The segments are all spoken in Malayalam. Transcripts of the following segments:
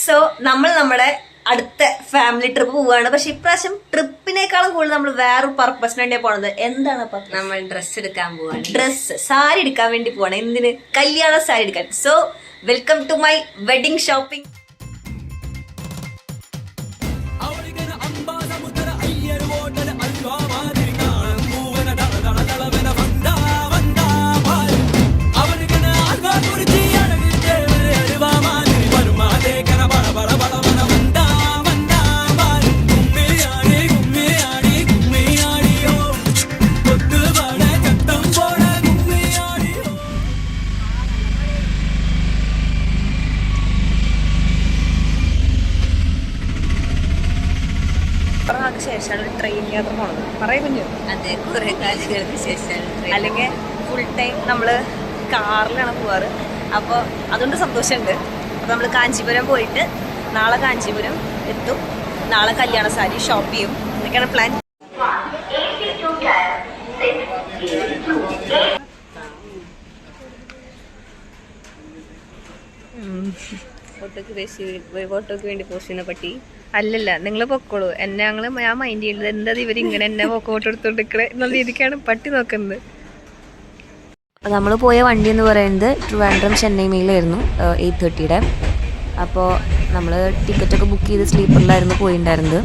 സോ നമ്മുടെ അടുത്ത ഫാമിലി ട്രിപ്പ് പോവാണ്. പക്ഷെ ഇപ്രാവശ്യം ട്രിപ്പിനേക്കാളും കൂടുതൽ നമ്മൾ വേറൊരു പർപ്പസിന് വേണ്ടിയാ പോണത്. എന്താണ് നമ്മൾ ഡ്രസ്സ് എടുക്കാൻ പോവാണ്. സാരി എടുക്കാൻ വേണ്ടി പോവാണ്. എന്തിന്? കല്യാണ സാരി എടുക്കാൻ. So welcome to my wedding shopping. ശേഷമാണ് ട്രെയിൻ യാത്ര പോണത്. പറയുന്നു അതെ, കുറെ കാലങ്ങൾക്ക് ശേഷം. അല്ലെങ്കിൽ ഫുൾ ടൈം നമ്മള് കാറിലാണ് പോവാറ്. അപ്പോൾ അതുകൊണ്ട് സന്തോഷമുണ്ട്. അപ്പോൾ നമ്മൾ കാഞ്ചീപുരം പോയിട്ട് നാളെ കാഞ്ചീപുരം എത്തും. നാളെ കല്യാണ സാരി ഷോപ്പ് ചെയ്യും. എന്നൊക്കെയാണ് പ്ലാൻ. ഫോട്ടോക്ക് വേണ്ടി പോസ്റ്റ് ചെയ്യുന്ന പറ്റി അല്ലല്ല, നിങ്ങൾ പൊക്കോളൂ. ഞാൻ മൈൻഡ് ചെയ്യുന്നത് എന്താ ഇവരിങ്ങനെ എന്നെ ഫോട്ടോ എടുത്തോണ്ടിരിക്കണേ എന്നുള്ള രീതിക്കാണ് പട്ടി നോക്കുന്നത്. നമ്മൾ പോയ വണ്ടി എന്ന് പറയുന്നത് ട്രിവാൻഡ്രം ചെന്നൈ മെയിലായിരുന്നു 8:30. അപ്പോൾ നമ്മൾ ടിക്കറ്റൊക്കെ ബുക്ക് ചെയ്ത് സ്ലീപ്പറിലായിരുന്നു പോയിട്ടുണ്ടായിരുന്നത്.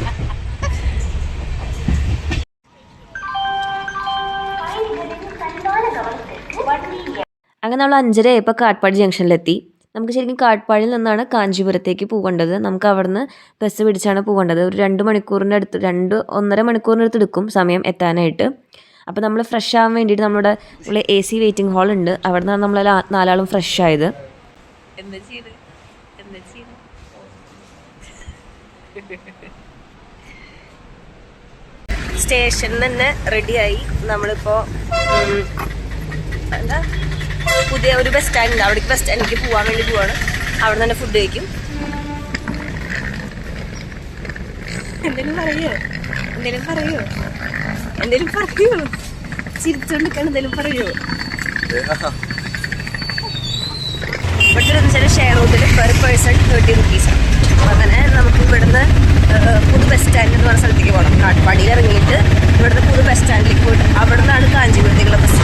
അങ്ങനെ നമ്മൾ 5:30 ആയപ്പോൾ കാട്ട്പാടി ജംഗ്ഷനിലെത്തി. നമുക്ക് ശരിക്കും കാട്ട്പാടിയിൽ നിന്നാണ് കാഞ്ചീപുരത്തേക്ക് പോകേണ്ടത്. നമുക്ക് അവിടുന്ന് ബസ് പിടിച്ചാണ് പോകേണ്ടത്. ഒരു 2 മണിക്കൂറിൻ്റെ അടുത്ത് 1.5 മണിക്കൂറിൻ്റെ അടുത്ത് എടുക്കും സമയം എത്താനായിട്ട്. അപ്പോൾ നമ്മൾ ഫ്രഷ് ആവാൻ വേണ്ടിയിട്ട് നമ്മുടെ AC വെയിറ്റിംഗ് ഹാൾ ഉണ്ട്. അവിടെ നിന്നാണ് നമ്മൾ 4 ആളും ഫ്രഷ് ആയത്. സ്റ്റേഷനിൽ തന്നെ റെഡിയായി. നമ്മളിപ്പോൾ എന്താ പുതിയ ഒരു ബസ് സ്റ്റാൻഡ് ഉണ്ട്. അവിടേക്ക് ബസ് സ്റ്റാൻഡിലേക്ക് പോകാൻ വേണ്ടി പോവാണ്. അവിടെ തന്നെ ഫുഡ് കഴിക്കും. എന്തെങ്കിലും പറയോ ചിരിച്ചോണ്ടിരിക്കാൻ എന്തെങ്കിലും പറയോ? ഇവിടുത്തെ വെച്ചാൽ ഷെയർ റൂട്ടിൽ പെർ പേഴ്സൺ 30 റുപ്പീസാണ്. അങ്ങനെ നമുക്ക് ഇവിടുന്ന് പുതു ബസ് സ്റ്റാൻഡ് എന്ന് പറഞ്ഞ സ്ഥലത്തേക്ക് പോകണം. കാട്ട്പാടിയിൽ ഇറങ്ങിയിട്ട് ഇവിടുന്ന് പുതു ബസ് സ്റ്റാൻഡിലേക്ക് പോയിട്ട് അവിടെ നിന്നാണ് കാഞ്ചീപുരത്തേക്കുള്ള ബസ്.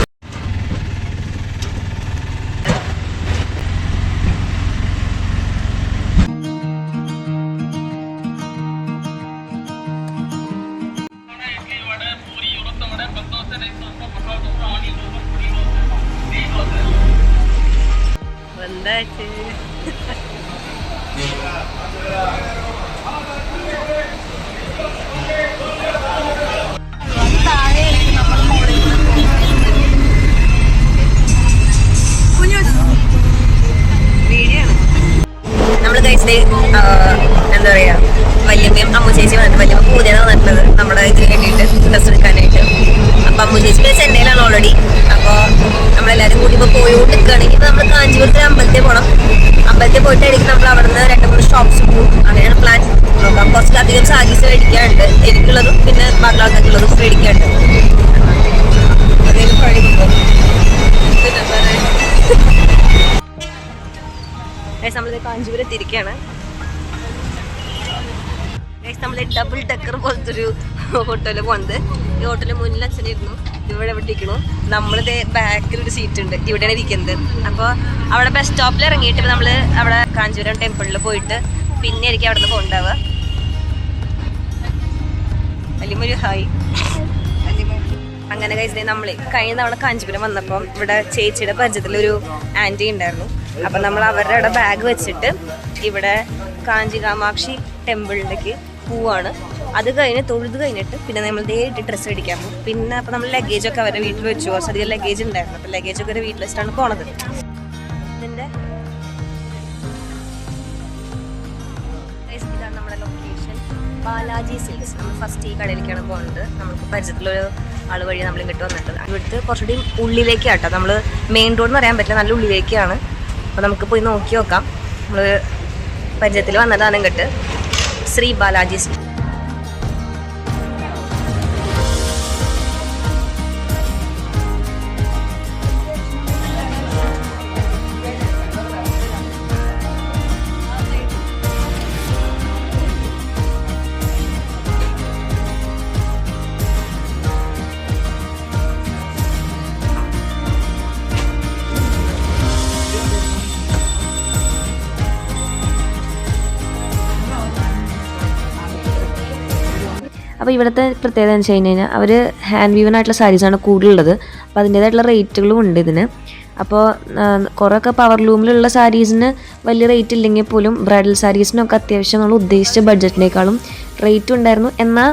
നമ്മള് കഴിച്ചത് എന്താ പറയാ, വല്യമ്മയും അമ്മു ചേച്ചി വന്നിട്ട് വല്യമ്മ പൂജയാണ് വന്നിട്ടുള്ളത് നമ്മുടെ ഇതിന് വേണ്ടിയിട്ട് ഡ്രസ് എടുക്കാനായിട്ട്. അപ്പൊ അമ്മു ചേച്ചി പിന്നെ ചെന്നൈയിലാണ് ഓൾറെഡി. അപ്പോൾ നമ്മളെല്ലാവരും കൂടി ഇപ്പോൾ പോയോണ്ട് നിൽക്കുകയാണെങ്കിൽ നമ്മൾ കാഞ്ചീപുരത്തെ അമ്പലത്തിൽ പോകണം. അമ്പലത്തിൽ പോയിട്ടായിരിക്കും നമ്മൾ അവിടെ നിന്ന് 2-3 ഷോപ്സ് പോകും. അങ്ങനെയാണ് പ്ലാൻ. നോക്കാം. കുറച്ചധികം സാരീസ് മേടിക്കാനുണ്ട്. എനിക്കുള്ളതും പിന്നെ ബാക്കി ആൾക്കാർക്കുള്ളതും മേടിക്കാനുണ്ട്. നമ്മളിത് കാഞ്ചീപുരം എത്തിയിരിക്കുകയാണ്. നമ്മൾ ഡബിൾ ഡെക്കർ പോലത്തെ ഒരു ഹോട്ടലിൽ പോകുന്നത്. ഈ ഹോട്ടലിൽ മുന്നിൽ അച്ഛനിരുന്നു, ഇവിടെ എവിടെ ഇരിക്കണു. നമ്മളിത് ബാക്കിലൊരു സീറ്റ് ഉണ്ട്, ഇവിടെയാണ് ഇരിക്കുന്നത്. അപ്പോൾ അവിടെ ബസ് സ്റ്റോപ്പിൽ ഇറങ്ങിയിട്ട് നമ്മൾ അവിടെ കാഞ്ചീപുരം ടെമ്പിളിൽ പോയിട്ട് പിന്നെ ആയിരിക്കും അവിടെ നിന്ന് കൊണ്ടുപോവുക. വലിയൊരു ഹായ്. അങ്ങനെ കഴിച്ചത് നമ്മൾ കഴിഞ്ഞ തവണ കാഞ്ചീപുരം വന്നപ്പം ഇവിടെ ചേച്ചിയുടെ പരിചയത്തിലൊരു ആൻറ്റി ഉണ്ടായിരുന്നു. അപ്പം നമ്മൾ അവരുടെ അവിടെ ബാഗ് വെച്ചിട്ട് ഇവിടെ കാഞ്ചി കാമാക്ഷി ടെമ്പിളിലേക്ക് പോവാണ്. അത് തൊഴുത് കഴിഞ്ഞിട്ട് പിന്നെ നമ്മൾ നേരിട്ട് ഡ്രസ്സ് മേടിക്കാൻ പോകും. പിന്നെ അപ്പം നമ്മൾ ലഗേജൊക്കെ അവരുടെ വീട്ടിൽ വെച്ചു. കുറച്ചധികം ലഗേജ് ഉണ്ടായിരുന്നു. അപ്പം ലഗേജൊക്കെ ഒരു വീട്ടിൽ വെച്ചിട്ടാണ് പോണത്. ഇതിൻ്റെ ഇതാണ് നമ്മുടെ ലൊക്കേഷൻ, ബാലാജി സിൽക്സ്. നമ്മൾ ഫസ്റ്റ് ഈ കടയിലേക്കാണ് പോകുന്നത്. നമുക്ക് പരിചയത്തിലൊരു ആൾ വഴി നമ്മൾ ഇങ്ങോട്ട് വന്നിട്ടുണ്ട്. ഇവിടുത്തെ കുറച്ചുകൂടി ഉള്ളിലേക്കാട്ടോ. നമ്മൾ മെയിൻ റോഡ് എന്ന് പറയാൻ പറ്റില്ല, നല്ല ഉള്ളിലേക്കാണ്. അപ്പോൾ നമുക്ക് പോയി നോക്കി നോക്കാം. നമ്മൾ പരിചയത്തിൽ വന്നതാണ് ഇങ്ങോട്ട്, ശ്രീ ബാലാജി സിൽക്സ്. അപ്പോൾ ഇവിടുത്തെ പ്രത്യേകത എന്ന് വെച്ച് കഴിഞ്ഞാൽ അവർ ഹാൻഡ് വീവനായിട്ടുള്ള സാരീസാണ് കൂടുതലുള്ളത്. അപ്പോൾ അതിൻ്റേതായിട്ടുള്ള റേറ്റുകളും ഉണ്ട് ഇതിന്. അപ്പോൾ കുറേയൊക്കെ പവർ ലൂമിലുള്ള സാരീസിന് വലിയ റേറ്റ് ഇല്ലെങ്കിൽ പോലും ബ്രൈഡൽ സാരീസിനൊക്കെ അത്യാവശ്യം നമ്മൾ ഉദ്ദേശിച്ച ബഡ്ജറ്റിനേക്കാളും റേറ്റും ഉണ്ടായിരുന്നു. എന്നാൽ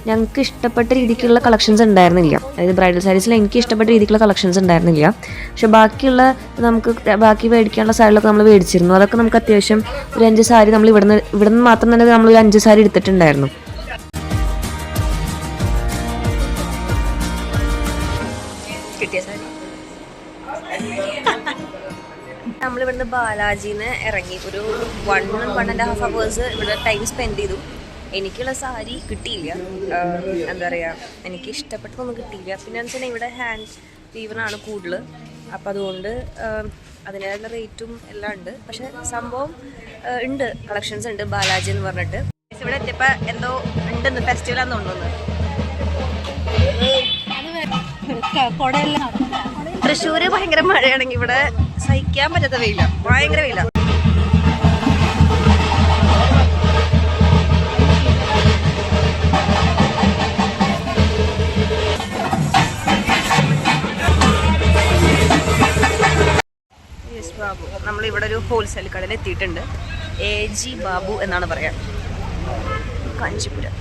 ഞങ്ങൾക്ക് ഇഷ്ടപ്പെട്ട രീതിക്കുള്ള കളക്ഷൻസ് ഉണ്ടായിരുന്നില്ല. അതായത് ബ്രൈഡൽ സാരീസിൽ എനിക്ക് ഇഷ്ടപ്പെട്ട രീതിക്കുള്ള കളക്ഷൻസ് ഉണ്ടായിരുന്നില്ല. പക്ഷെ ബാക്കിയുള്ള ബാക്കി മേടിക്കാനുള്ള സാരികളൊക്കെ നമ്മൾ മേടിച്ചിരുന്നു. അതൊക്കെ നമുക്ക് അത്യാവശ്യം ഒരു 5 സാരി നമ്മൾ ഇവിടുന്ന് മാത്രം തന്നെ നമ്മളൊരു 5 സാരി എടുത്തിട്ടുണ്ടായിരുന്നു. കിട്ടിയ സാരി നമ്മളിവിടുന്ന് ബാലാജിന്ന് ഇറങ്ങി ഒരു 1.5 hours ഇവിടെ ടൈം സ്പെൻഡ് ചെയ്തു. എനിക്കുള്ള സാരി കിട്ടിയില്ല. എന്താ പറയുക, എനിക്ക് ഇഷ്ടപ്പെട്ടതൊന്നും കിട്ടിയില്ല. പിന്നെ എന്ന് വെച്ചാൽ ഇവിടെ ഹാൻഡ് വീവനാണ് കൂടുതൽ. അപ്പോൾ അതുകൊണ്ട് അതിൻ്റെതായിട്ടുള്ള റേറ്റും എല്ലാം ഉണ്ട്. പക്ഷെ സംഭവം ഉണ്ട്, കളക്ഷൻസ് ഉണ്ട് ബാലാജി എന്ന് പറഞ്ഞിട്ട്. ഇവിടെ എത്തിയപ്പോൾ എന്തോ ഉണ്ടെന്ന് ഫെസ്റ്റിവലാന്ന് തോന്നുന്നു. തൃശ്ശൂര് ഭയങ്കര മഴയാണെങ്കിൽ ഇവിടെ സഹിക്കാൻ പറ്റാത്ത വെയില, ഭയങ്കര വെയില. ബാബു, നമ്മളിവിടെ ഒരു ഹോൾസെയിൽ കടയിൽ എത്തിയിട്ടുണ്ട്. AG ബാബു എന്നാണ് പറയാ, കാഞ്ചീപുരം.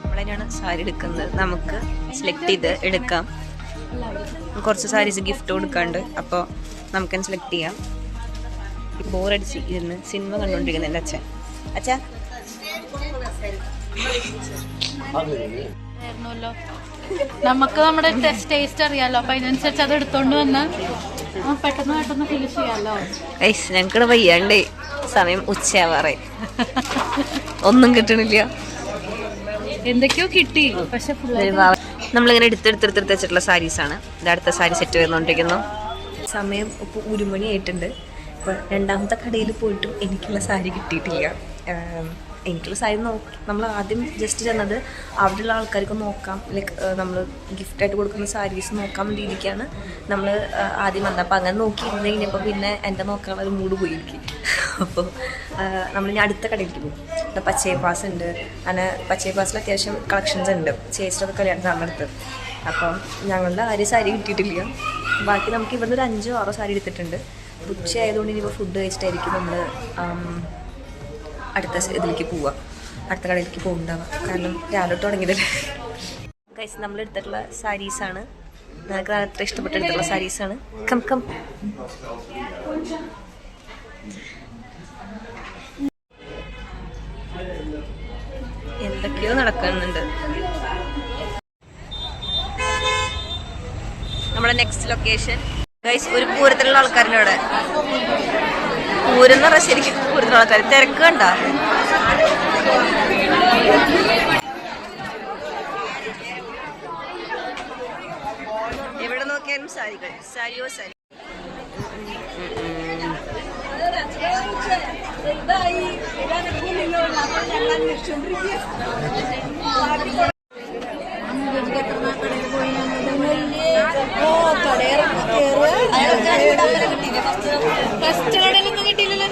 നമ്മളതിനാണ് സാരി എടുക്കുന്നത്. നമുക്ക് സെലക്ട് ചെയ്ത് എടുക്കാം. കുറച്ച് സാരീസ് ഗിഫ്റ്റ് കൊടുക്കാണ്ട്, അപ്പോൾ നമുക്കത് സെലക്ട് ചെയ്യാം. ബോറടിച്ച് ഇരുന്ന് സിനിമ കണ്ടുകൊണ്ടിരിക്കുന്ന എൻ്റെ അച്ഛൻ. അച്ഛാ നമുക്ക് നമ്മുടെ ടേസ്റ്റ് അറിയാലോ, അപ്പൊ അതിനനുസരിച്ച് അത് എടുത്തോണ്ട് വന്ന് പെട്ടെന്ന് ഫിനിഷ് ചെയ്യാലോ. ഞങ്ങൾക്കിടെ വയ്യാണ്ടേ, സമയം ഉച്ചയാവാറേ, ഒന്നും കിട്ടണില്ല. എന്തൊക്കെയോ കിട്ടി, പക്ഷെ നമ്മളിങ്ങനെ എടുത്തെടുത്ത് വെച്ചിട്ടുള്ള സാരീസാണ്. ഇത് അടുത്ത സാരി സെറ്റ് വരുന്നോണ്ടിരിക്കുന്നു. സമയം ഇപ്പോൾ 1 മണി ആയിട്ടുണ്ട്. ഇപ്പോൾ 2ാമത്തെ കടയിൽ പോയിട്ടും എനിക്കുള്ള സാരി കിട്ടിയിട്ടില്ല. എനിക്കുള്ള സാരി നമ്മൾ ആദ്യം ജസ്റ്റ് ചെന്നത് അവിടെയുള്ള ആൾക്കാർക്ക് നോക്കാം, ലൈക്ക് നമ്മൾ ഗിഫ്റ്റായിട്ട് കൊടുക്കുന്ന സാരീസ് നോക്കാൻ രീതിക്കാണ് നമ്മൾ ആദ്യം വന്നത്. അപ്പോൾ അങ്ങനെ നോക്കിയിരുന്നു കഴിഞ്ഞപ്പോൾ പിന്നെ എൻ്റെ നോക്കാനുള്ള ഒരു മൂഡ് പോയിരിക്കും. അപ്പോൾ നമ്മളിനി അടുത്ത കടയിലേക്ക് പോകും. ഇവിടെ പച്ചയപ്പാസ് ഉണ്ട്. അങ്ങനെ പച്ചയപ്പാസിൽ അത്യാവശ്യം കളക്ഷൻസ് ഉണ്ട്. ചേച്ചിയുടെ കല്യാണം നമ്മളെടുത്ത്. അപ്പം ഞങ്ങളുടെ ആരും സാരി കിട്ടിയിട്ടില്ല. ബാക്കി നമുക്ക് ഇവിടുന്ന് ഒരു 5 or 6 സാരി എടുത്തിട്ടുണ്ട്. ഉച്ചയായതുകൊണ്ട് ഇനിയിപ്പോൾ ഫുഡ് കഴിച്ചിട്ടായിരിക്കും നമ്മൾ അടുത്ത ഇതിലേക്ക് പോവുക, അടുത്ത കടയിലേക്ക് പോകുന്നുണ്ടാവുക. കാരണം രാവിലെ തുടങ്ങിയതല്ലേ. ഗൈസ്, നമ്മൾ എടുത്തിട്ടുള്ള സാരീസാണ്. ഞങ്ങൾക്ക് അത്ര ഇഷ്ടപ്പെട്ടെടുത്തുള്ള സാരീസാണ്. കം കം എന്തൊക്കെയോ നടക്കുന്നുണ്ട്. നമ്മുടെ നെക്സ്റ്റ് ലൊക്കേഷൻ ഗൈസ്, ഒരു പൂരത്തിലുള്ള ആൾക്കാരുടെ അവിടെ. പൂരം എന്ന് പറഞ്ഞാൽ ശരിക്കും പൂരത്തിലുള്ള ആൾക്കാർ തിരക്ക് കണ്ട. എവിടെ നോക്കിയാലും സാരികൾ, സാരിയോ സാരി. കസ്റ്റമറിലൊന്നും കിട്ടിയില്ലല്ലോ.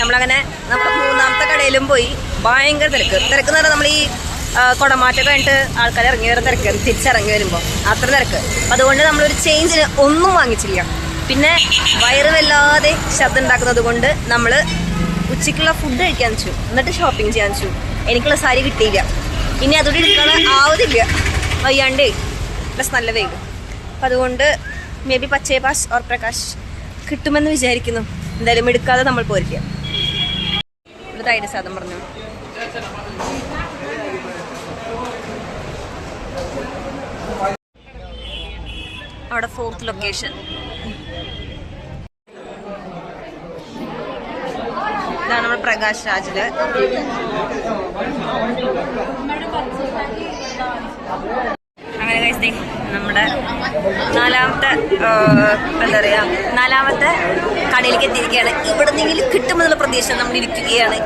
നമ്മളങ്ങനെ നമ്മുടെ 3ാമത്തെ കടയിലും പോയി. ഭയങ്കര തിരക്കെന്ന് പറഞ്ഞാൽ നമ്മൾ ഈ കുടമാറ്റം കഴിഞ്ഞിട്ട് ആൾക്കാർ ഇറങ്ങി വരെ തിരക്ക്, തിരിച്ചിറങ്ങി വരുമ്പോൾ അത്ര തിരക്ക്. അതുകൊണ്ട് നമ്മളൊരു ചേഞ്ചിന് ഒന്നും വാങ്ങിച്ചില്ല. പിന്നെ വയറ് വല്ലാതെ ശബ്ദം ഉണ്ടാക്കുന്നത് കൊണ്ട് നമ്മൾ ഉച്ചയ്ക്കുള്ള ഫുഡ് കഴിക്കാൻ വെച്ചു, എന്നിട്ട് ഷോപ്പിംഗ് ചെയ്യാൻ വെച്ചു. എനിക്കുള്ള സാരി കിട്ടിയില്ല, ഇനി അതോടെ എടുക്കാൻ ആവുന്നില്ല, വയ്യാണ്ടേ പ്ലസ് നല്ല വേഗം. അപ്പം അതുകൊണ്ട് മേ ബി പച്ചേ പാസ് ഓർ പ്രകാശ് കിട്ടുമെന്ന് വിചാരിക്കുന്നു. എന്തായാലും എടുക്കാതെ നമ്മൾ പോരില്ല. ഒരു തൈര് സാധനം പറഞ്ഞു. അവിടെ 4th ലൊക്കേഷൻ. ഇതാണ് നമ്മൾ പ്രകാശ് രാജില്. അങ്ങനെ കഴിച്ചേ നമ്മുടെ നാലാമത്തെ എന്താ പറയുക, നാലാമത്തെ കടയിലേക്ക് എത്തിയിരിക്കുകയാണ്. ഇവിടെ നിന്നെങ്കിലും കിട്ടുമെന്നുള്ള പ്രതീക്ഷ നമ്മൾ ഇരിക്കുകയാണ്.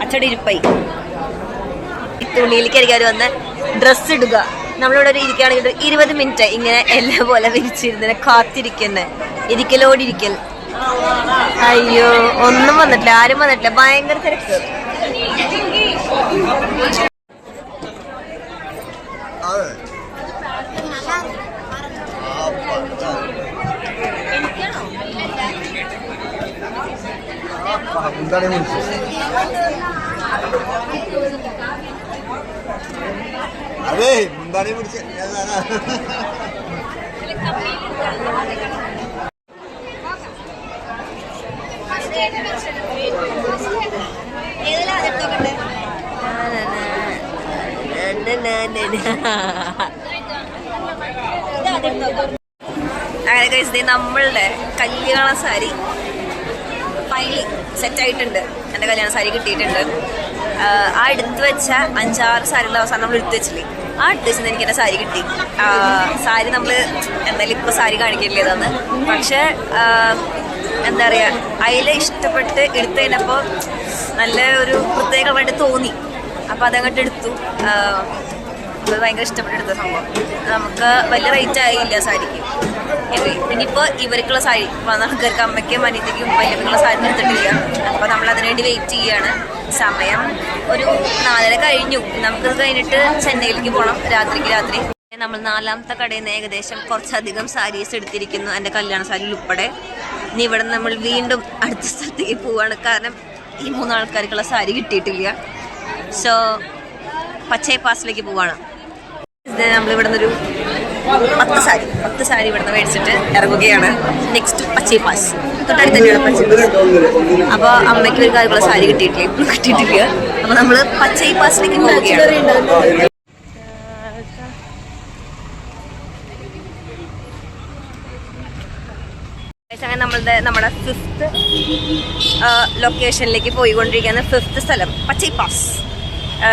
അച്ചടി ഇരിപ്പായി തുണിയിലേക്ക് അരികാർ വന്ന് ഡ്രസ്സ് ഇടുക. നമ്മളിവിടെ ഒരു ഇരിക്കുകയാണെങ്കിൽ 20 മിനിറ്റ് ഇങ്ങനെ എല്ലാം പോലെ വിരിച്ചിരുന്നതിനെ കാത്തിരിക്കുന്നത്, ഇരിക്കലോടിരിക്കൽ. അയ്യോ ഒന്നും വന്നിട്ടില്ല, ആരും വന്നിട്ടില്ല, ഭയങ്കര തിരക്ക്. അതെ മുന്താണി പിടിച്ച അങ്ങനെ കഴിച്ചത് നമ്മളുടെ കല്യാണ സാരി ഫൈനലി സെറ്റായിട്ടുണ്ട്. എൻ്റെ കല്യാണ സാരി കിട്ടിയിട്ടുണ്ട്. ആ എടുത്തു വെച്ച 5-6 സാരികളുടെ അവസാനം നമ്മൾ എടുത്തു വെച്ചില്ലേ, ആ എടുത്ത് വെച്ചത് എനിക്ക് എൻ്റെ സാരി കിട്ടി. സാരി നമ്മൾ എന്തായാലും ഇപ്പോൾ സാരി കാണിക്കില്ലേ ഇതാണ്, പക്ഷേ എന്താ പറയുക, അതിൽ ഇഷ്ടപ്പെട്ട് എടുത്തു കഴിഞ്ഞപ്പോൾ നല്ല ഒരു പ്രത്യേകമായിട്ട് തോന്നി. അപ്പോൾ അതങ്ങോട്ട് എടുത്തു. അത് ഭയങ്കര ഇഷ്ടപ്പെട്ടെടുത്ത സംഭവം. നമുക്ക് വലിയ റേറ്റ് ആയില്ല സാരിക്ക്. ഇനിയിപ്പോൾ ഇവർക്കുള്ള സാരി വന്ന ആൾക്കാർക്ക്, അമ്മയ്ക്കും അനിയത്തിക്കും വലിയവർക്കുള്ള സാരി എടുത്തിട്ടില്ല. അപ്പോൾ നമ്മൾ അതിനുവേണ്ടി വെയിറ്റ് ചെയ്യുകയാണ്. സമയം ഒരു 4:30 കഴിഞ്ഞു. നമുക്കത് കഴിഞ്ഞിട്ട് ചെന്നൈയിലേക്ക് പോകണം, രാത്രി. നമ്മൾ 4ാമത്തെ കടയിൽ നിന്ന് ഏകദേശം കുറച്ചധികം സാരീസ് എടുത്തിരിക്കുന്നു, എൻ്റെ കല്യാണ സാരി ഉൾപ്പെടെ. ഇനി ഇവിടെ നമ്മൾ വീണ്ടും അടുത്ത സ്ഥലത്തേക്ക് പോവുകയാണ്, കാരണം ഈ 3 ആൾക്കാർക്കുള്ള സാരി കിട്ടിയിട്ടില്ല. സോ പച്ചേ പാസിലേക്ക് പോവുകയാണ്. നമ്മളിവിടെ നിന്നൊരു 10 സാരി ഇവിടുന്ന് മേടിച്ചിട്ട് ഇറങ്ങുകയാണ്. നെക്സ്റ്റ് പച്ചേ പാസ്, തൊട്ടടുത്ത് തന്നെയാണ് പച്ചേ പാസ്. അപ്പോൾ അമ്മയ്ക്ക് ഒരു കാര്യമുള്ള സാരി കിട്ടിയിട്ടില്ല. അപ്പോൾ നമ്മൾ പച്ചേ പാസിലേക്ക് പോവുകയാണ്. അങ്ങനെ നമ്മുടെ 5th ലൊക്കേഷനിലേക്ക് പോയിക്കൊണ്ടിരിക്കുകയാണ്. 5th സ്ഥലം പച്ചേ പാസ്.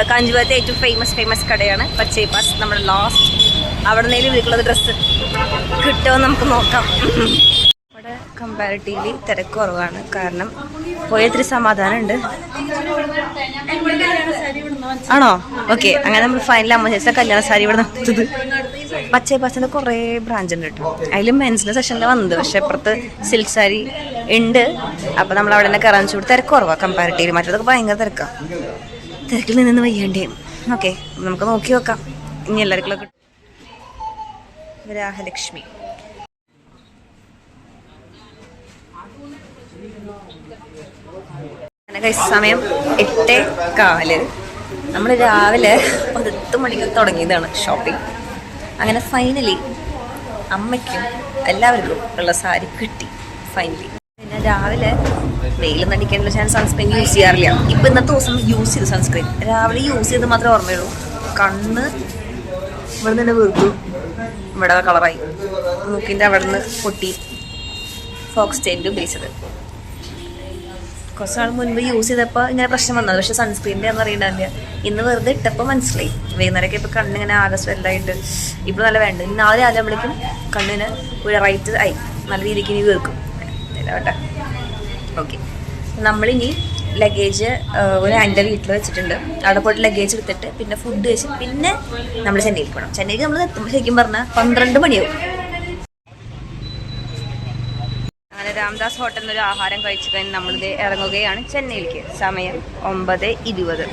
കാഞ്ചീപുരത്തെ ഏറ്റവും ഫേമസ് കടയാണ് പച്ചേ പാസ്. നമ്മുടെ ലാസ്റ്റ് അവിടെ നിന്നേലും വീട്ടിലുള്ളത് ഡ്രസ്സ് കിട്ടുമോ നമുക്ക് നോക്കാം. അവിടെ കമ്പാരിറ്റീവ്ലി തിരക്ക് കുറവാണ്, കാരണം പോയത്തിരി സമാധാനമുണ്ട്. ആണോ? ഓക്കെ. അങ്ങനെ നമ്മൾ ഫൈനൽ അമ്മ ചേച്ചി കല്യാണ സാരി ഇവിടെ നിർത്തത്. പച്ചേ പാസിൻ്റെ കുറേ ബ്രാഞ്ച് ഉണ്ട് കേട്ടോ. അതിൽ മെൻസിൻ്റെ സെഷനിൽ വന്നത്, പക്ഷെ അപ്പുറത്ത് സിൽക്ക് സാരി ഉണ്ട്. അപ്പോൾ നമ്മൾ അവിടെ തന്നെ കയറാൻ ചൂട് തിരക്ക് കുറവാണ് കമ്പാരിറ്റീവ്ലി. മറ്റേതൊക്കെ ഭയങ്കര തിരക്കാണ്. തിരക്കിൽ നിന്ന് വയ്യേണ്ടേ. ഓക്കെ, നമുക്ക് നോക്കി നോക്കാം ഇനി എല്ലാവർക്കും. രാഹലക്ഷ്മി സമയം 8:15. നമ്മൾ രാവിലെ 10 മണിക്ക് തുടങ്ങിയതാണ് ഷോപ്പിംഗ്. അങ്ങനെ ഫൈനലി അമ്മയ്ക്കും എല്ലാവർക്കും ഉള്ള സാരി കിട്ടി ഫൈനലി. പിന്നെ രാവിലെ വെയിലൊന്നും അടിക്കാനുള്ള ഞാൻ സൺസ്ക്രീൻ യൂസ് ചെയ്യാറില്ല. ഇപ്പം ഇന്നത്തെ ദിവസം യൂസ് ചെയ്തു സൺസ്ക്രീൻ. രാവിലെ യൂസ് ചെയ്ത് മാത്രമേ ഓർമ്മയുള്ളൂ. കണ്ണ് ഇവിടെ നിന്ന് വീർത്തു, ഇവിടെ കളറായി, മൂക്കിൻ്റെ അവിടെ നിന്ന് പൊട്ടി, ഫോക്സ് ടെയിലും ഉപയോഗിച്ചത്. കുറച്ച് നാൾ മുൻപ് യൂസ് ചെയ്തപ്പോൾ ഇങ്ങനെ പ്രശ്നം വന്നത്, പക്ഷെ സൺസ്ക്രീനിൻ്റെ ഒന്നും അറിയണ്ടാവില്ല. ഇന്ന് വെറുതെ ഇട്ടപ്പോൾ മനസ്സിലായി. വൈകുന്നേരമൊക്കെ ഇപ്പോൾ കണ്ണിങ്ങനെ ആകെ സ്വെല്ലായിട്ട് ഇപ്പോൾ നല്ല വേണ്ട. നാളെ ആകുമ്പോഴേക്കും കണ്ണിന് ഒരു റൈറ്റ് ആയി നല്ല രീതിക്ക് ഇനി വീർക്കും. കേട്ടെ. ഓക്കെ, നമ്മളിനി ലഗേജ് ഒരു എൻ്റെ വീട്ടിൽ വെച്ചിട്ടുണ്ട്. അവിടെ പോയിട്ട് ലഗേജ് എടുത്തിട്ട് പിന്നെ ഫുഡ് കഴിച്ച് പിന്നെ നമ്മൾ ചെന്നൈയിൽ പോകണം. ചെന്നൈക്ക് നമ്മൾ എത്തുമ്പോൾ ശരിക്കും പറഞ്ഞാൽ 12 മണിയാവും. അങ്ങനെ രാംദാസ് ഹോട്ടലിൽ നിന്നൊരു ആഹാരം കഴിച്ചു കഴിഞ്ഞ് നമ്മളിത് ഇറങ്ങുകയാണ് ചെന്നൈയിലേക്ക്. സമയം 9:20.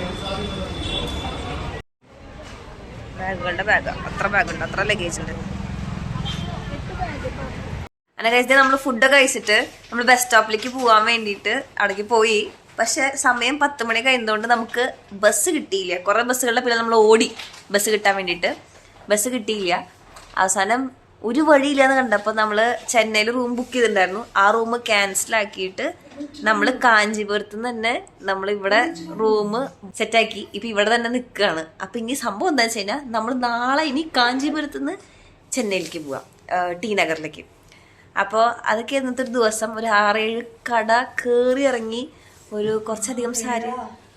ബാഗുകളുടെ ബാഗാണ്. അത്ര ബാഗുണ്ട്, അത്ര ലഗേജ് ഉണ്ട്. അങ്ങനെ കഴിച്ചിട്ട് നമ്മൾ ഫുഡൊക്കെ കഴിച്ചിട്ട് നമ്മൾ ബസ് സ്റ്റോപ്പിലേക്ക് പോകാൻ വേണ്ടിയിട്ട് അവിടേക്ക് പോയി. പക്ഷെ സമയം 10 മണി കഴിയുന്നതുകൊണ്ട് നമുക്ക് ബസ് കിട്ടിയില്ല. കുറേ ബസ്സുകളുടെ പിന്നെ നമ്മൾ ഓടി ബസ് കിട്ടാൻ വേണ്ടിയിട്ട്. ബസ് കിട്ടിയില്ല. അവസാനം ഒരു വഴിയില്ലാന്ന് കണ്ടപ്പോൾ നമ്മൾ ചെന്നൈയിൽ റൂം ബുക്ക് ചെയ്തിട്ടുണ്ടായിരുന്നു. ആ റൂം ക്യാൻസലാക്കിയിട്ട് നമ്മൾ കാഞ്ചീപുരത്ത് നിന്ന് തന്നെ നമ്മളിവിടെ റൂം സെറ്റാക്കി ഇപ്പം ഇവിടെ തന്നെ നിൽക്കുകയാണ്. അപ്പം ഇനി സംഭവം എന്താണെന്ന് വെച്ച് കഴിഞ്ഞാൽ നമ്മൾ നാളെ ഇനി കാഞ്ചീപുരത്ത് നിന്ന് ചെന്നൈയിലേക്ക് പോവാം, ടി നഗറിലേക്ക്. അപ്പോൾ അതൊക്കെ ഇന്നത്തെ ഒരു ദിവസം ഒരു 6-7 കട കയറി ഇറങ്ങി. ഒരു കുറച്ചധികം സാരി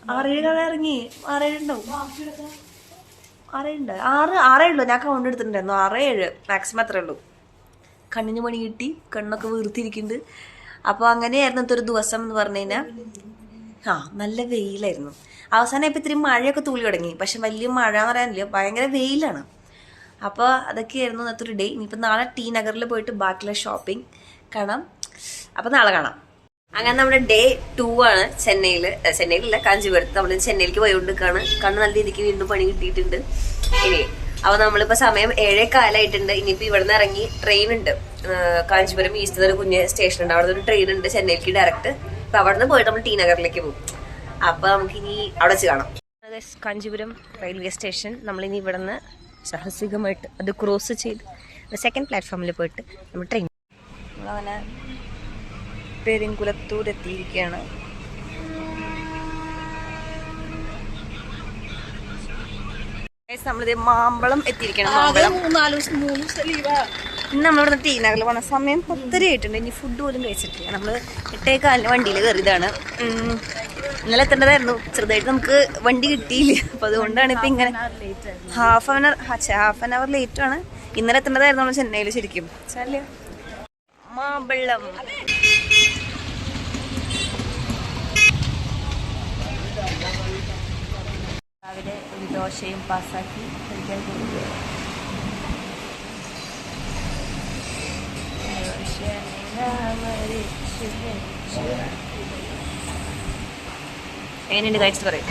6-7 കട ഇറങ്ങി. 6-7 ഉണ്ടാവും, 6 ഉള്ളൂ. ഞാൻ കൗണ്ട് എടുത്തിട്ടുണ്ടായിരുന്നു. 6-7 മാക്സിമം അത്രേ ഉള്ളൂ. കണ്ണിന് പണി കിട്ടി, കണ്ണൊക്കെ വീർത്തിരിക്കുന്നുണ്ട്. അപ്പോൾ അങ്ങനെയായിരുന്നു ഇന്നത്തെ ഒരു ദിവസം എന്ന് പറഞ്ഞു കഴിഞ്ഞാൽ. നല്ല വെയിലായിരുന്നു. അവസാനം ഇപ്പം ഇത്തിരി മഴയൊക്കെ തൂളി തുടങ്ങി. പക്ഷെ വലിയ മഴ എന്ന് പറയാനില്ല, ഭയങ്കര വെയിലാണ്. അപ്പോൾ അതൊക്കെയായിരുന്നു ഇന്നത്തെ ഒരു ഡേ. ഇനിയിപ്പോൾ നാളെ ടി നഗറിൽ പോയിട്ട് ബാക്കിയുള്ള ഷോപ്പിംഗ് കാണാം. അപ്പോൾ നാളെ കാണാം. അങ്ങനെ നമ്മുടെ ഡേ 2 ആണ് ചെന്നൈയിലല്ല കാഞ്ചീപുരത്ത്. നമ്മൾ ചെന്നൈയിലേക്ക് പോയിക്കൊണ്ടിരിക്കുകയാണ്. കണ്ണ് നല്ല രീതിക്ക് വീണ്ടും പണി കിട്ടിയിട്ടുണ്ട്. ഇനി അപ്പോൾ നമ്മളിപ്പോൾ സമയം 7:15 ഇനിയിപ്പോൾ ഇവിടെ നിന്ന് ഇറങ്ങി ട്രെയിൻ ഉണ്ട്. കാഞ്ചീപുരം ഈസ്റ്റ് ഒരു കുഞ്ഞ് സ്റ്റേഷൻ ഉണ്ട്, അവിടെ ഒരു ട്രെയിൻ ഉണ്ട് ചെന്നൈയിലേക്ക് ഡയറക്റ്റ്. അപ്പോൾ അവിടെ നിന്ന് പോയിട്ട് നമ്മൾ ടി നഗറിലേക്ക് പോകും. അപ്പോൾ നമുക്കിനി അവിടെ വെച്ച് കാണാം. Kanchipuram railway station. നമ്മളിനി ഇവിടെ നിന്ന് സാഹസികമായിട്ട് അത് ക്രോസ് ചെയ്ത് സെക്കൻഡ് പ്ലാറ്റ്ഫോമിൽ പോയിട്ട് നമ്മൾ ട്രെയിൻ നമ്മളങ്ങനെ പെരിങ്കുലത്തൂരെത്തിയിരിക്കുകയാണ്. നമ്മളിത് മാമ്പളം എത്തിയിരിക്കണം. ഇന്ന് നമ്മളിവിടെ ടി നഗറിൽ പോകണ സമയം 10:30 ആയിട്ടുണ്ട്. ഇനി ഫുഡ് പോലും കഴിച്ചിട്ടില്ല. നമ്മൾ 8:15 വണ്ടിയിൽ കയറിയതാണ്. ഇന്നലെ എത്തേണ്ടതായിരുന്നു. ചെറുതായിട്ട് നമുക്ക് വണ്ടി കിട്ടിയില്ല. അപ്പോൾ അതുകൊണ്ടാണ് ഇപ്പം ഇങ്ങനെ ഹാഫ് ആൻ അവർ ലേറ്റ് ആണ്. ഇന്നലെ എത്തേണ്ടതായിരുന്നു നമ്മൾ ചെന്നൈയിൽ ശരിക്കും. മാമ്പഴം രാവിലെ ഒരു ദോശയും പാസ്സാക്കി കഴിക്കാൻ പോകുന്നു. എങ്ങനെയുണ്ട് കഴിച്ചിട്ട് പറയും.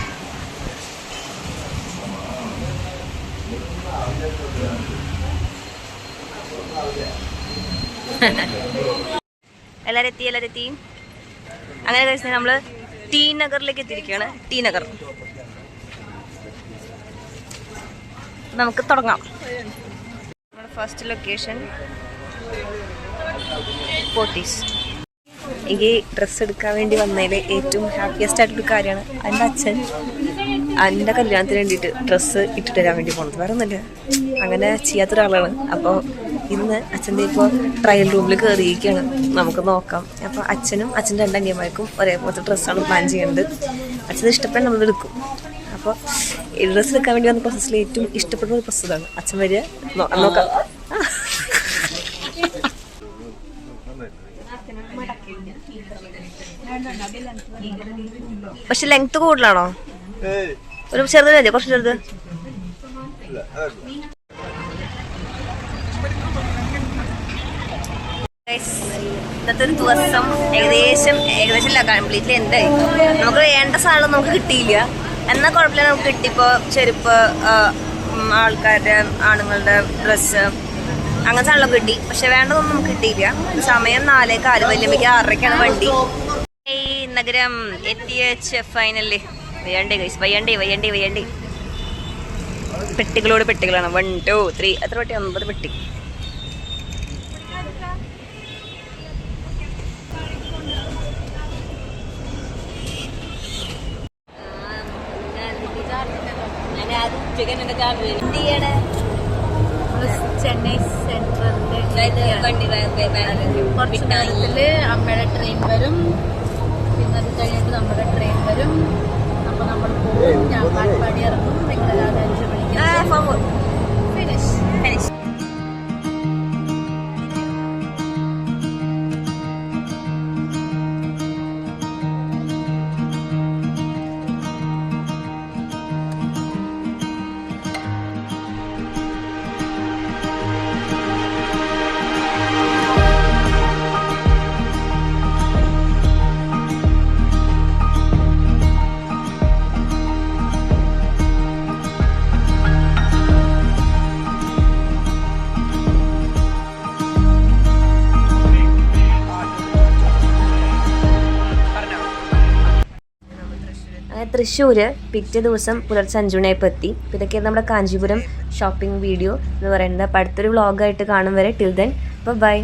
എല്ലാവരും എത്തി. അങ്ങനെ കഴിച്ചാൽ നമ്മൾ ടി നഗറിലേക്ക് എത്തിയിരിക്കുകയാണ്. ടി നഗർ നമുക്ക് തുടങ്ങാം. നമ്മുടെ ഫസ്റ്റ് ലൊക്കേഷൻ പോത്തീസ്. എനിക്ക് ഡ്രസ്സ് എടുക്കാൻ വേണ്ടി വന്നതിൽ ഏറ്റവും ഹാപ്പിയസ്റ്റ് ആയിട്ടൊരു കാര്യമാണ് എൻ്റെ അച്ഛൻ എൻ്റെ കല്യാണത്തിന് വേണ്ടിയിട്ട് ഡ്രസ്സ് ഇട്ടിട്ട് തരാൻ വേണ്ടി പോകുന്നത്. വേറെ ഒന്നുമില്ല, അങ്ങനെ ചെയ്യാത്തൊരാളാണ്. അപ്പോൾ ഇന്ന് അച്ഛൻ്റെ ഇപ്പോൾ ട്രയൽ റൂമിൽ കയറിയിരിക്കുകയാണ്. നമുക്ക് നോക്കാം. അപ്പോൾ അച്ഛനും അച്ഛൻ്റെ 2 അനിയന്മാർക്കും ഒരേപോലത്തെ ഡ്രസ്സാണ് പ്ലാൻ ചെയ്യുന്നത്. അച്ഛന് ഇഷ്ടപ്പെട്ട് നമ്മൾ എടുക്കും. അപ്പോൾ ഈ ഡ്രസ്സ് എടുക്കാൻ വേണ്ടി വന്ന പ്രോസസ്സിൽ ഏറ്റവും ഇഷ്ടപ്പെടുന്ന ഒരു ഡ്രസ്സ് ഇതാണ്. അച്ഛൻ വരിക നോക്കാം. പക്ഷെ ലെങ്ത് കൂടുതലാണോ? ഒരു ചെറുത് മതിയോ? കുറച്ച് ചെറുത്. ഇന്നത്തെ ഒരു ദിവസം ഏകദേശം കംപ്ലീറ്റ്ലി എന്തായി. നമുക്ക് വേണ്ട സാധനം നമുക്ക് കിട്ടിയില്ല. എന്നാൽ കുഴപ്പമില്ല, നമുക്ക് കിട്ടിയപ്പോൾ ചെരുപ്പ്, ആൾക്കാരുടെ ആണുങ്ങളുടെ ഡ്രസ്സ്, അങ്ങനത്തെ സാധനം കിട്ടി. പക്ഷെ വേണ്ടതൊന്നും നമുക്ക് കിട്ടിയില്ല. സമയം 4:15, വല്യമ്മയ്ക്ക് 6:30 വണ്ടി. നഗരം എത്തിയ ഫൈനലി. വയ്യണ്ടേ പെട്ടികളോട് പെട്ടികളാണ്. 1 2 3 എത്ര പെട്ടി? 9 പെട്ടി. ചെന്നൈ കുറച്ച് നേരത്തില് അമ്മയുടെ ട്രെയിൻ വരും. പിന്നെ അത് കഴിഞ്ഞിട്ട് നമ്മുടെ ട്രെയിൻ വരും. അപ്പൊ നമ്മൾ പോകും. ഞാൻ പാടി ഇറങ്ങും. നിങ്ങളെല്ലാവരും 5 മണിക്ക് ഫിനിഷ്. തൃശ്ശൂർ പിറ്റേ ദിവസം പുലർച്ചെ 5 മണിയായപ്പോൾ എത്തി. അപ്പോൾ ഇതൊക്കെയാണ് നമ്മുടെ കാഞ്ചീപുരം ഷോപ്പിംഗ് വീഡിയോ എന്ന് പറയുന്നത്. അപ്പോൾ അടുത്തൊരു വ്ളോഗായിട്ട് കാണും വരെ ടിൽ ദെൻ ബൈ.